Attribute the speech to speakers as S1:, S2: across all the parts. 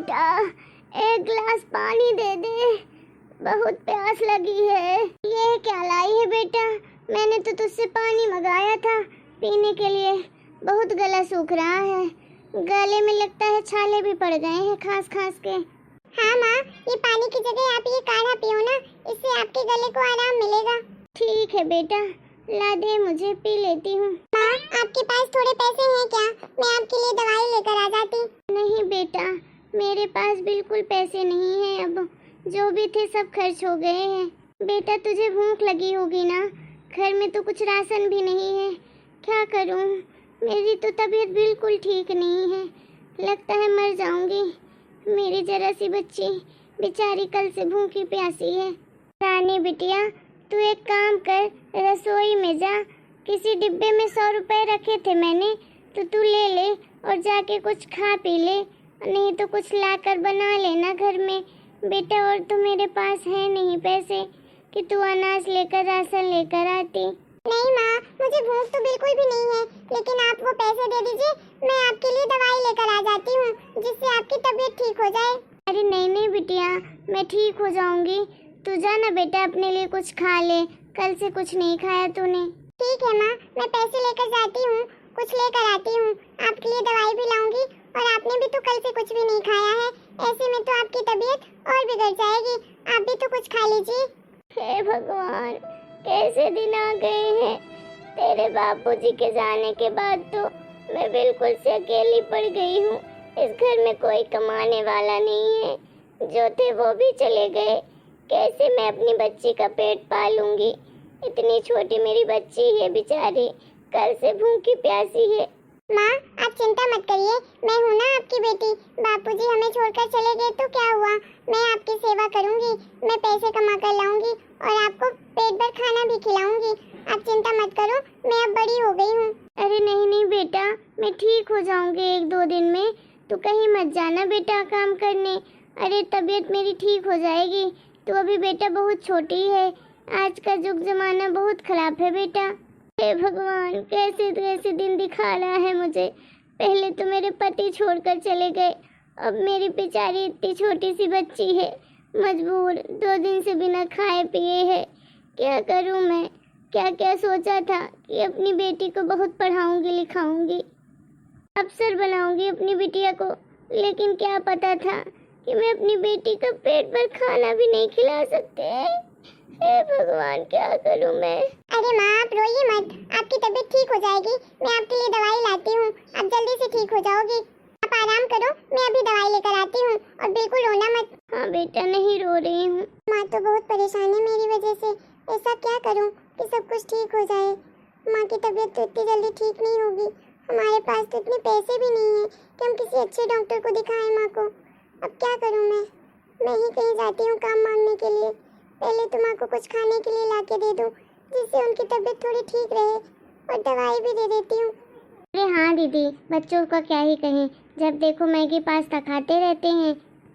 S1: बेटा, एक गिलास पानी दे दे, बहुत प्यास लगी है। ये क्या लाई है बेटा? मैंने तो तुझसे पानी मंगाया था पीने के लिए। बहुत गला सूख रहा है, गले में लगता है छाले भी पड़ गए हैं खास खास के।
S2: हाँ माँ, ये पानी की जगह आप ये काढ़ा पियो ना, इससे आपके गले को आराम मिलेगा।
S1: ठीक है बेटा, ला दे, मुझे पी लेती हूँ।
S2: माँ, आपके पास थोड़े पैसे हैं क्या? मैं आपके लिए दवाई लेकर आ जाती।
S1: नहीं बेटा, मेरे पास बिल्कुल पैसे नहीं हैं। अब जो भी थे सब खर्च हो गए हैं। बेटा तुझे भूख लगी होगी ना, घर में तो कुछ राशन भी नहीं है। क्या करूँ, मेरी तो तबीयत बिल्कुल ठीक नहीं है, लगता है मर जाऊंगी। मेरी जरा सी बच्ची बेचारी कल से भूखी प्यासी है। रानी बिटिया, तू एक काम कर, रसोई में जा, किसी डिब्बे में 100 रुपए रखे थे मैंने, तो तू ले ले और जाके कुछ खा पी ले, नहीं तो कुछ लाकर बना लेना घर में बेटा। और तो मेरे पास है नहीं पैसे कि तू अनाज लेकर राशन लेकर आती।
S2: नहीं माँ, मुझे भूख तो बिल्कुल भी नहीं है, लेकिन आप वो पैसे दे दीजिए, मैं आपके लिए दवाई लेकर आ जाती हूँ, जिससे आपकी तबीयत ठीक हो जाए।
S1: अरे नहीं नहीं बिटिया, मैं ठीक हो जाऊंगी। तू जा ना बेटा, अपने लिए कुछ खा ले, कल से कुछ नहीं खाया तूने।
S2: ठीक है माँ, मैं पैसे लेकर जाती हूँ, कुछ लेकर आती हूँ, आपके लिए दवाई भी लाऊंगी। और आपने भी तो कल से कुछ भी नहीं खाया है, ऐसे में तो आपकी तबीयत और बिगड़ जाएगी। आप भी तो कुछ खा लीजिए।
S1: हे भगवान, कैसे दिन आ गए हैं। तेरे बापूजी के जाने के बाद तो मैं बिल्कुल से अकेली पड़ गई हूँ। इस घर में कोई कमाने वाला नहीं है, जो थे वो भी चले गए। कैसे मैं अपनी बच्ची का पेट पालूंगी? इतनी छोटी मेरी बच्ची है बेचारी, कल से भूखी प्यासी है।
S2: माँ, आप चिंता मत करिए, मैं हूँ ना आपकी बेटी। बापूजी हमें छोड़कर चले गए तो क्या हुआ, मैं आपकी सेवा करूँगी, मैं पैसे कमा कर लाऊंगी और आपको पेट भर खाना भी खिलाऊंगी। आप चिंता मत करो, मैं अब बड़ी हो गई हूँ।
S1: अरे नहीं नहीं बेटा, मैं ठीक हो जाऊंगी 1-2 दिन में। तू कहीं मत जाना बेटा काम करने। अरे तबीयत मेरी ठीक हो जाएगी। तू अभी बेटा बहुत छोटी है, आज का युग जमाना बहुत खराब है बेटा। हे भगवान, कैसे कैसे दिन दिखा रहा है मुझे। पहले तो मेरे पति छोड़कर चले गए, अब मेरी बेचारी इतनी छोटी सी बच्ची है, मजबूर 2 दिन से बिना खाए पिए है। क्या करूं मैं? क्या क्या सोचा था कि अपनी बेटी को बहुत पढ़ाऊंगी लिखाऊंगी, अफसर बनाऊंगी अपनी बिटिया को, लेकिन क्या पता था कि मैं अपनी बेटी का पेट भर खाना भी नहीं खिला सकते। हे भगवान, क्या करूं मैं?
S2: अरे माँ, आप रोइए मत, आपकी तबीयत ठीक हो जाएगी। मैं आपके लिए दवाई लाती हूँ, आप जल्दी से ठीक हो जाओगी। आप आराम करो, मैं अभी दवाई लेकर आती हूँ, और बिल्कुल रोना मत।
S1: हाँ बेटा, नहीं रो रही हूँ।
S2: माँ तो बहुत परेशान है मेरी वजह से, ऐसा क्या करूँ कि सब कुछ ठीक हो जाए। माँ की तबीयत तो इतनी जल्दी ठीक नहीं होगी, हमारे पास तो इतने पैसे भी नहीं है कि हम किसी अच्छे डॉक्टर को दिखाएं माँ को। अब क्या करूँ मैं ही कहीं जाती हूँ काम मांगने के लिए। पहले तो माँ को कुछ खाने के लिए ला के दे दूँ, जिससे उनकी तबीयत थोड़ी ठीक रहे, और दवाई भी दे देती हूँ।
S1: अरे हाँ दीदी, बच्चों का क्या ही कहें, जब देखो मैगी पास्ता खाते रहते हैं।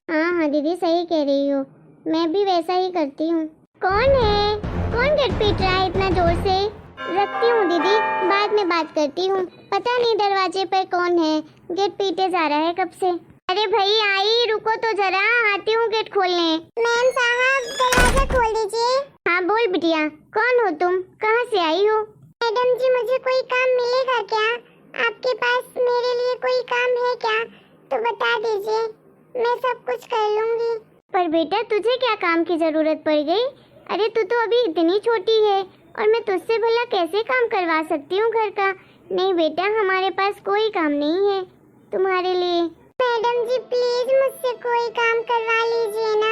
S1: हाँ हाँ दीदी, सही कह रही हो, मैं भी वैसा ही करती हूँ। कौन है? कौन गेट पीट रहा है इतना जोर से? रखती हूँ दीदी, बाद में बात करती हूँ। पता नहीं दरवाजे पर कौन है, गेट पीटे जा रहा है कब से। अरे भाई आई, रुको तो जरा, आती हूँ गेट खोलने।
S2: मैम साहब, दरवाजा खोल दीजिए।
S1: हाँ बोल बिटिया, कौन हो तुम, कहाँ से आई हो?
S2: मैडम जी, मुझे कोई काम मिलेगा क्या? आपके पास मेरे लिए कोई काम है क्या? तो बता दीजिए, मैं सब कुछ कर लूंगी।
S1: पर बेटा तुझे क्या काम की जरूरत पड़ गई? अरे तू तो अभी इतनी छोटी है, और मैं तुझसे भला कैसे काम करवा सकती हूँ घर का? नहीं बेटा, हमारे पास कोई काम नहीं है तुम्हारे लिए।
S2: मैडम जी प्लीज मुझसे कोई काम करवा लीजिए ना।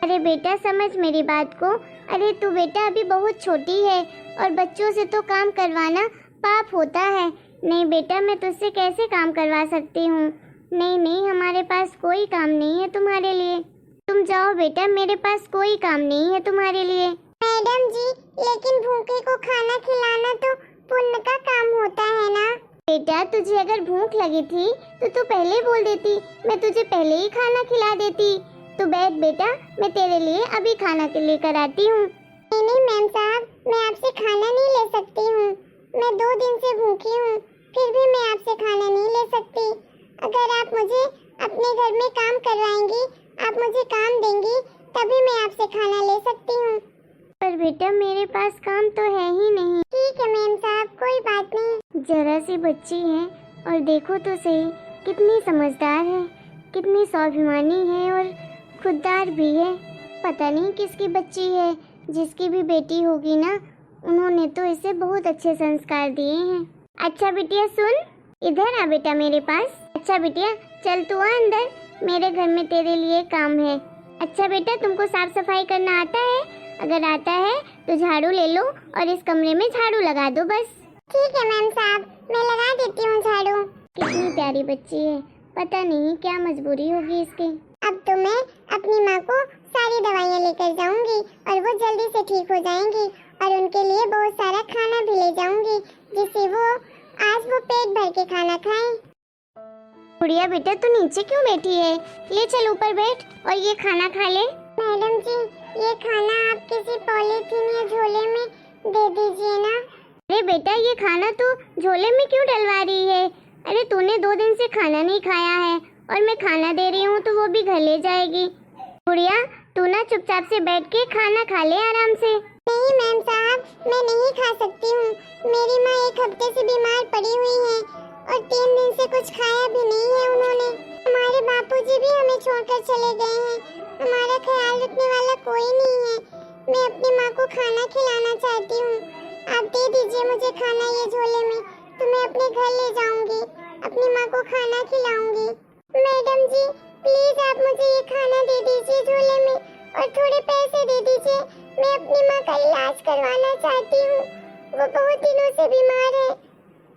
S1: अरे बेटा समझ मेरी बात को। अरे तू बेटा अभी बहुत छोटी है, और बच्चों से तो काम करवाना पाप होता है। नहीं बेटा, मैं तुझसे कैसे काम करवा सकती हूँ? नहीं नहीं, हमारे पास कोई काम नहीं है तुम्हारे लिए। तुम जाओ बेटा, मेरे पास कोई काम नहीं है तुम्हारे लिए।
S2: मैडम जी, लेकिन भूखे को खाना खिलाना तो पुण्य का काम होता है ना।
S1: बेटा तुझे अगर भूख लगी थी तो तू पहले बोल देती, मैं तुझे पहले ही खाना खिला देती। तू बैठ बेटा, मैं तेरे लिए अभी खाना लेकर आती हूँ।
S2: नहीं नहीं मैम साहब, मैं आपसे खाना नहीं ले सकती हूँ, मैं 2 दिन से भूखी हूँ, फिर भी मैं आपसे खाना नहीं ले सकती। अगर आप मुझे अपने घर में काम करवाएंगी, आप मुझे काम देंगी, तभी मैं आपसे खाना ले सकती हूँ।
S1: पर बेटा मेरे पास काम तो है ही नहीं।
S2: ठीक है मैम साहब, कोई बात नहीं।
S1: जरा सी बच्ची है और देखो तो सही कितनी समझदार है, कितनी स्वाभिमानी है और खुददार भी है। पता नहीं किसकी बच्ची है, जिसकी भी बेटी होगी ना, उन्होंने तो इसे बहुत अच्छे संस्कार दिए हैं। अच्छा बिटिया सुन, इधर आ बेटा मेरे पास। अच्छा बिटिया चल तू आ अंदर, मेरे घर में तेरे लिए काम है। अच्छा बेटा तुमको साफ सफाई करना आता है? अगर आता है तो झाड़ू ले लो और इस कमरे में झाड़ू लगा दो बस।
S2: ठीक है मैम साहब, मैं लगा देती हूँ झाड़ू।
S1: कितनी प्यारी बच्ची है, पता नहीं क्या मजबूरी होगी इसकी।
S2: अब तो मैं अपनी माँ को सारी दवाइयाँ लेकर जाऊंगी और वो जल्दी से ठीक हो जाएंगी, और उनके लिए बहुत सारा खाना भी ले जाऊंगी, जिससे वो आज पेट भर के खाना खाएं।
S1: गुड़िया बेटा तू नीचे क्यों बैठी है? ले चल ऊपर बैठ और ये खाना खा ले।
S2: मैडम जी, ये खाना आप किसी पॉलीथीन या झोले में दे दीजिए ना।
S1: अरे बेटा ये खाना तू झोले में क्यों डलवा रही है? अरे तूने 2 दिन से खाना नहीं खाया है और मैं खाना दे रही हूँ तो वो भी घर ले जाएगी। गुड़िया तू ना चुपचाप से बैठ के खाना खा ले आराम से।
S2: नहीं मैम साहब, मैं नहीं खा सकती हूँ। मेरी माँ 1 हफ्ते से बीमार पड़ी हुई है और 3 दिन से कुछ खाया भी नहीं है उन्होंने। हमारे बापूजी भी हमें छोड़कर चले गए हैं, हमारा ख्याल रखने वाला कोई नहीं है। मैं अपनी माँ को खाना खिलाना चाहती हूँ, आप दे दीजिए मुझे खाना ये झोले में, तो मैं अपने घर ले जाऊंगी, अपनी माँ को खाना खिलाऊंगी। मैडम जी प्लीज आप मुझे ये खाना दे दीजिए झोले में और थोड़े पैसे दे दीजिए, मैं अपनी माँ का इलाज करवाना चाहती हूँ, वो बहुत दिनों से बीमार है।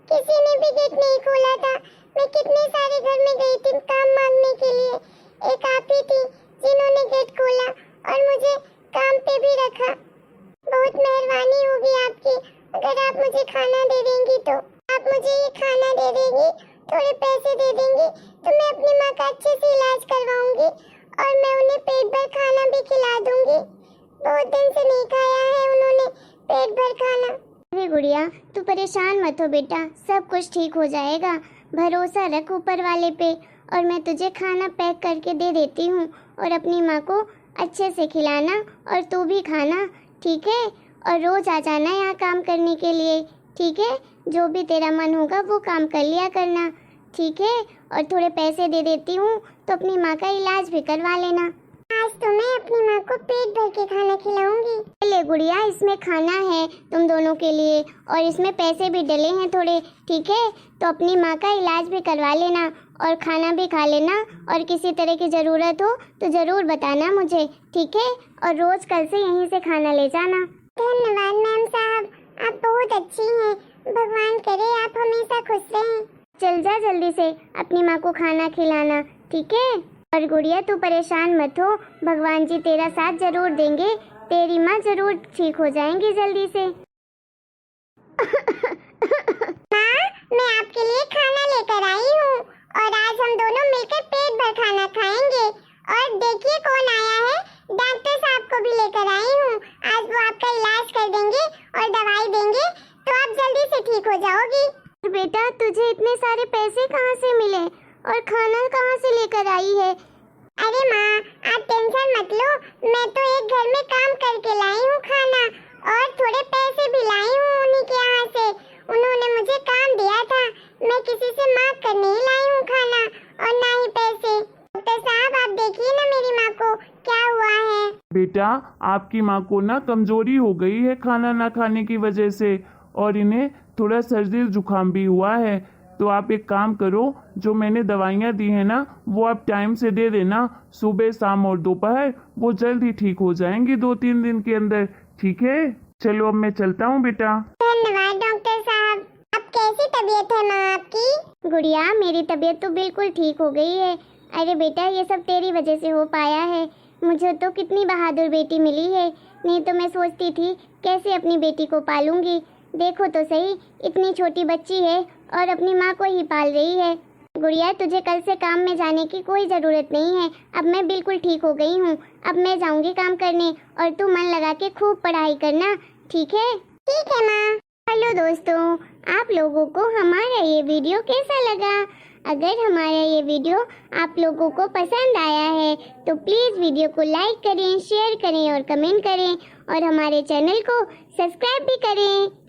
S2: किसी ने भी गेट नहीं खोला था, मैं कितने सारे घर में गई थी काम मांगने के लिए, एक आप ही थी जिन्होंने गेट खोला और मुझे काम पे भी रखा। बहुत मेहरबानी होगी आपकी, अगर आप मुझे खाना दे देंगी तो। आप मुझे ये खाना दे देंगी, थोड़े पैसे दे देंगी, तो मैं अपनी माँ का अच्छे से इलाज करवाऊंगी और मैं उन्हें पेट भर खाना भी खिला दूंगी। बहुत दिन से नहीं खाया है उन्होंने पेट भर खाना।
S1: अरे गुड़िया तू परेशान मत हो बेटा, सब कुछ ठीक हो जाएगा, भरोसा रख ऊपर वाले पे। और मैं तुझे खाना पैक करके दे देती हूँ और अपनी माँ को अच्छे से खिलाना और तू भी खाना, ठीक है? और रोज आ जाना यहाँ काम करने के लिए, ठीक है? जो भी तेरा मन होगा वो काम कर लिया करना, ठीक है? और थोड़े पैसे दे देती हूँ तो अपनी माँ का इलाज भी करवा लेना।
S2: आज तो मैं अपनी माँ को पेट भर के खाना खिलाऊंगी।
S1: ले गुड़िया इसमें खाना है तुम दोनों के लिए और इसमें पैसे भी डले हैं थोड़े, ठीक है? तो अपनी माँ का इलाज भी करवा लेना और खाना भी खा लेना, और किसी तरह की ज़रूरत हो तो ज़रूर बताना मुझे, ठीक है? और रोज़ कल से यहीं से खाना ले जाना।
S2: धन्यवाद मैम साहब, आप बहुत अच्छी हैं, भगवान करे आप हमेशा खुश रहें।
S1: चल जा जल्दी से अपनी माँ को खाना खिलाना, ठीक है? और गुड़िया तू परेशान मत हो, भगवान जी तेरा साथ जरूर देंगे, तेरी माँ जरूर ठीक हो जाएंगी जल्दी से।
S2: माँ, मैं आपके लिए खाना लेकर आई हूँ और आज हम दोनों मिलकर पेट भर खाना खाएंगे। और देखिए कौन आया है, डॉक्टर साहब को भी लेकर आई हूँ, आज वो आपका इलाज कर देंगे और दवाई देंगे, तो आप जल्दी से ठीक हो जाओगी।
S1: बेटा तुझे इतने सारे पैसे कहाँ से मिले और खाना कहाँ से लेकर आई है?
S2: अरे माँ आप टेंशन मत लो, मैं तो एक घर में काम करके लाई हूँ खाना, और थोड़े पैसे भी लाई हूँ उन्हीं के यहाँ से, उन्होंने मुझे काम दिया था, मैं किसी से मांग कर नहीं लाई हूँ खाना और ना ही पैसे। डॉक्टर साहब आप देखिए ना मेरी माँ को क्या हुआ है।
S3: बेटा आपकी माँ को ना कमजोरी हो गई है खाना ना खाने की वजह से, और इन्हें थोड़ा सर्दी जुकाम भी हुआ है। तो आप एक काम करो, जो मैंने दवाइयाँ दी हैं ना वो आप टाइम से दे देना, सुबह शाम और दोपहर, वो जल्द ही ठीक हो जाएंगी 2-3 दिन के अंदर, ठीक है? चलो अब मैं चलता हूँ बेटा।
S2: धन्यवाद डॉक्टर साहब। अब कैसी तबीयत है माँ आपकी?
S1: गुड़िया मेरी तबीयत तो बिल्कुल ठीक हो गई है। अरे बेटा ये सब तेरी वजह से हो पाया है, मुझे तो कितनी बहादुर बेटी मिली है, नहीं तो मैं सोचती थी कैसे अपनी बेटी को पालूंगी। देखो तो सही, इतनी छोटी बच्ची है और अपनी माँ को ही पाल रही है। गुड़िया तुझे कल से काम में जाने की कोई ज़रूरत नहीं है, अब मैं बिल्कुल ठीक हो गई हूँ, अब मैं जाऊँगी काम करने और तू मन लगा के खूब पढ़ाई करना, ठीक है?
S2: ठीक है माँ।
S1: हेलो दोस्तों, आप लोगों को हमारा ये वीडियो कैसा लगा? अगर हमारा ये वीडियो आप लोगों को पसंद आया है तो प्लीज़ वीडियो को लाइक करें, शेयर करें और कमेंट करें और हमारे चैनल को सब्सक्राइब भी करें।